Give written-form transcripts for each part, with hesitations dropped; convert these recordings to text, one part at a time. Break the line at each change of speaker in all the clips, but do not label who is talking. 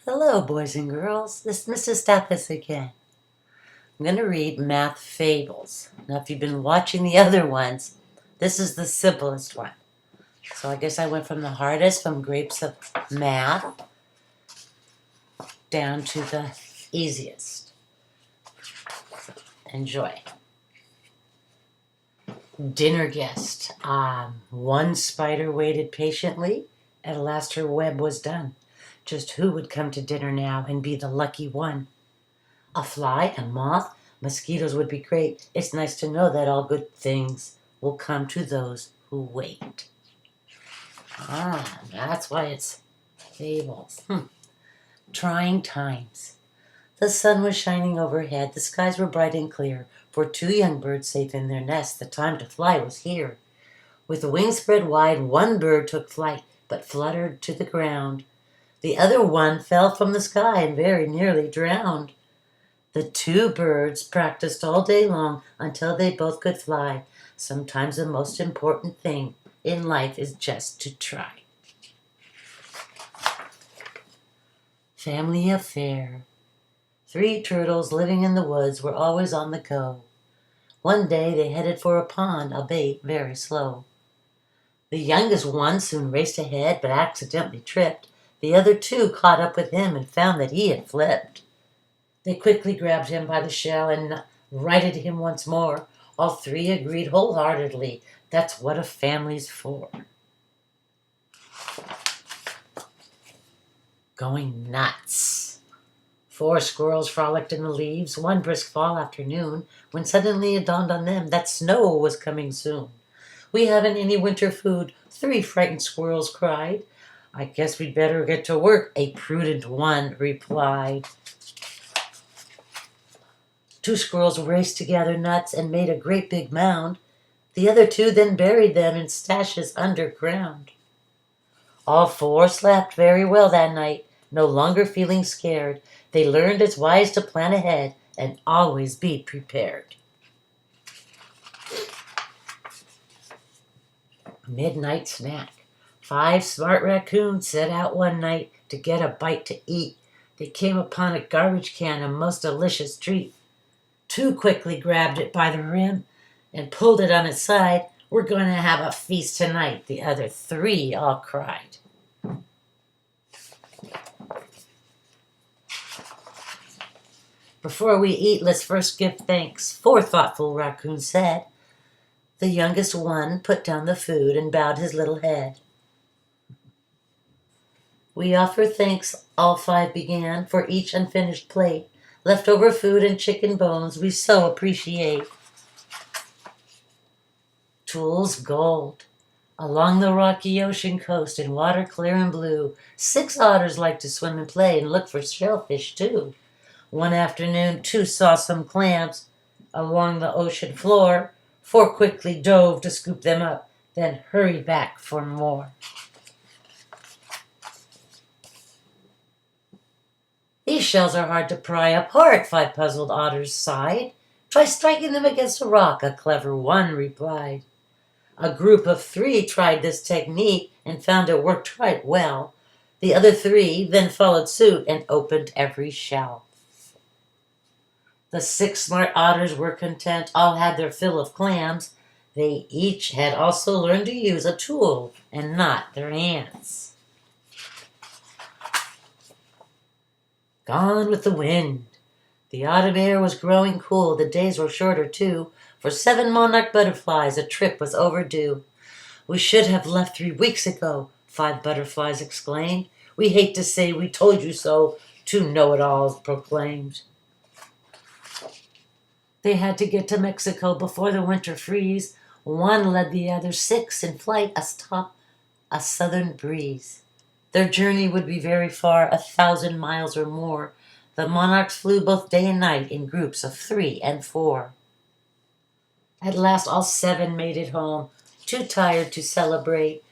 Hello, boys and girls. This is Mrs. Stathis again. I'm going to read Math Fables. Now, if you've been watching the other ones, this is the simplest one. So I guess I went from the hardest, from grapes of math, down to the easiest. Enjoy. Dinner guest. One spider waited patiently. At last her web was done. Just who would come to dinner now and be the lucky one? A fly, a moth, mosquitoes would be great. It's nice to know that all good things will come to those who wait. That's why it's fables. Trying times. The sun was shining overhead. The skies were bright and clear. For two young birds safe in their nest, the time to fly was here. With wings spread wide, one bird took flight, but fluttered to the ground. The other one fell from the sky and very nearly drowned. The two birds practiced all day long until they both could fly. Sometimes the most important thing in life is just to try. Family affair. 3 turtles living in the woods were always on the go. One day they headed for a pond, albeit very slow. The youngest one soon raced ahead but accidentally tripped. The other 2 caught up with him and found that he had flipped. They quickly grabbed him by the shell and righted him once more. All 3 agreed wholeheartedly. That's what a family's for. Going nuts. 4 squirrels frolicked in the leaves one brisk fall afternoon when suddenly it dawned on them that snow was coming soon. We haven't any winter food, 3 frightened squirrels cried. I guess we'd better get to work, a prudent one replied. 2 squirrels raced to gather nuts and made a great big mound. The other 2 then buried them in stashes underground. All 4 slept very well that night, no longer feeling scared. They learned it's wise to plan ahead and always be prepared. Midnight snack. 5 smart raccoons set out one night to get a bite to eat. They came upon a garbage can, a most delicious treat. 2 quickly grabbed it by the rim and pulled it on its side. We're going to have a feast tonight, the other 3 all cried. Before we eat, let's first give thanks, 4 thoughtful raccoons said. The youngest one put down the food and bowed his little head. We offer thanks, all 5 began, for each unfinished plate. Leftover food and chicken bones we so appreciate. Tools gold. Along the rocky ocean coast in water clear and blue, 6 otters like to swim and play and look for shellfish too. One afternoon 2 saw some clams along the ocean floor. 4 quickly dove to scoop them up, then hurried back for more. These shells are hard to pry apart, 5 puzzled otters sighed. Try striking them against a rock, a clever one replied. A group of 3 tried this technique and found it worked right well. The other 3 then followed suit and opened every shell. The 6 smart otters were content, all had their fill of clams. They each had also learned to use a tool and not their hands. Gone with the wind. The autumn air was growing cool. The days were shorter too. For 7 monarch butterflies a trip was overdue. We should have left 3 weeks ago, 5 butterflies exclaimed. We hate to say we told you so, 2 know-it-alls proclaimed. They had to get to Mexico before the winter freeze. One led the other 6 in flight atop a southern breeze. Their journey would be very far, 1,000 miles or more. The monarchs flew both day and night in groups of 3 and 4. At last all 7 made it home, too tired to celebrate.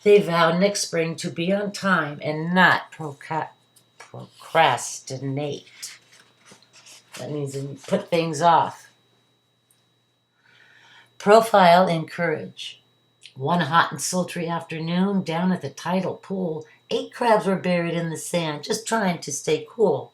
They vowed next spring to be on time and not procrastinate. That means you put things off. Profile and courage. One hot and sultry afternoon, down at the tidal pool, 8 crabs were buried in the sand, just trying to stay cool.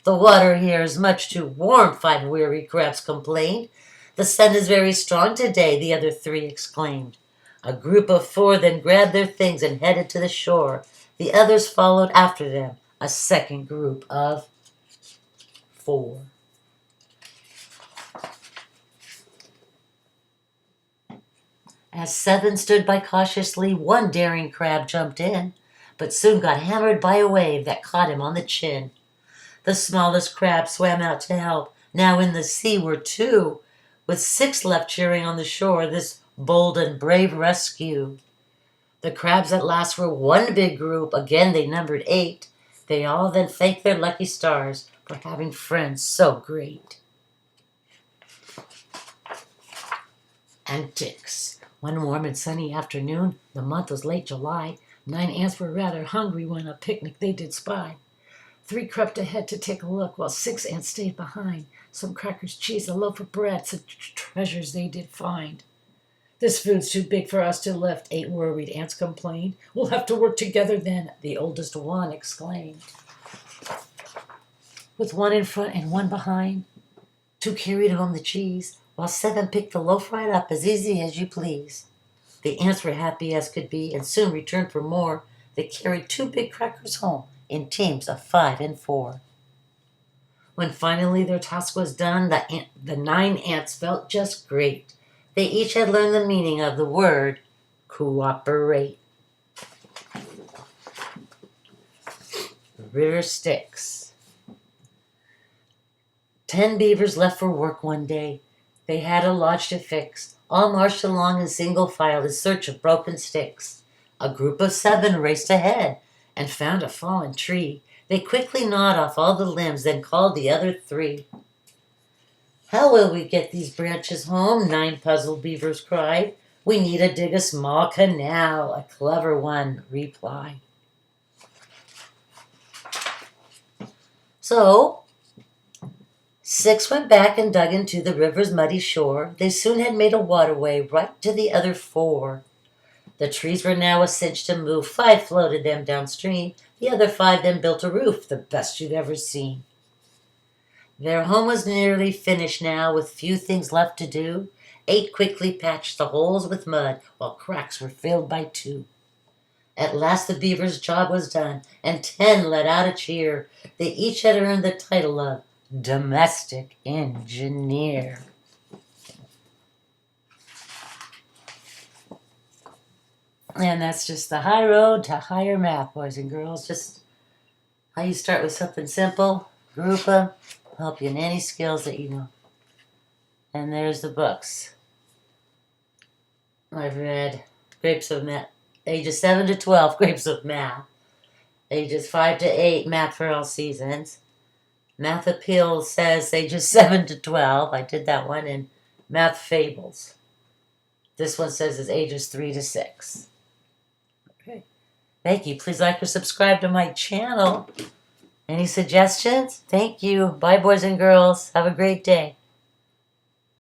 The water here is much too warm, 5 weary crabs complained. The sun is very strong today, the other 3 exclaimed. A group of 4 then grabbed their things and headed to the shore. The others followed after them, a second group of 4. As 7 stood by cautiously, 1 daring crab jumped in, but soon got hammered by a wave that caught him on the chin. The smallest crab swam out to help. Now in the sea were 2, with 6 left cheering on the shore this bold and brave rescue. The crabs at last were one big group. Again they numbered 8. They all then thanked their lucky stars for having friends so great. Antics. One warm and sunny afternoon, the month was late July, 9 ants were rather hungry when a picnic they did spy. 3 crept ahead to take a look, while 6 ants stayed behind. Some crackers, cheese, a loaf of bread, such treasures they did find. This food's too big for us to lift, 8 worried ants complained. We'll have to work together then, the oldest one exclaimed. With 1 in front and 1 behind, 2 carried home the cheese, while 7 picked the loaf right up as easy as you please. The ants were happy as could be and soon returned for more. They carried 2 big crackers home in teams of 5 and 4. When finally their task was done, the 9 ants felt just great. They each had learned the meaning of the word cooperate. The river Styx. 10 beavers left for work one day. They had a lodge to fix. All marched along in single file in search of broken sticks. A group of 7 raced ahead and found a fallen tree. They quickly gnawed off all the limbs, then called the other 3. How will we get these branches home? 9 puzzled beavers cried. We need to dig a small canal, a clever one replied. So 6 went back and dug into the river's muddy shore. They soon had made a waterway right to the other 4. The trees were now a cinch to move. 5 floated them downstream. The other 5 then built a roof, the best you've ever seen. Their home was nearly finished now, with few things left to do. 8 quickly patched the holes with mud, while cracks were filled by 2. At last the beaver's job was done, and 10 let out a cheer. They each had earned the title of domestic engineer. And that's just the high road to higher math, boys and girls. Just how you start with something simple, group them, help you in any skills that you know. And there's the books. I've read Grapes of Math, ages 7 to 12, Grapes of Math. Ages 5 to 8, Math for All Seasons. Math Appeal says ages 7 to 12. I did that one. And Math Fables. This one says it's ages 3 to 6. Okay. Thank you. Please like or subscribe to my channel. Any suggestions? Thank you. Bye, boys and girls. Have a great day.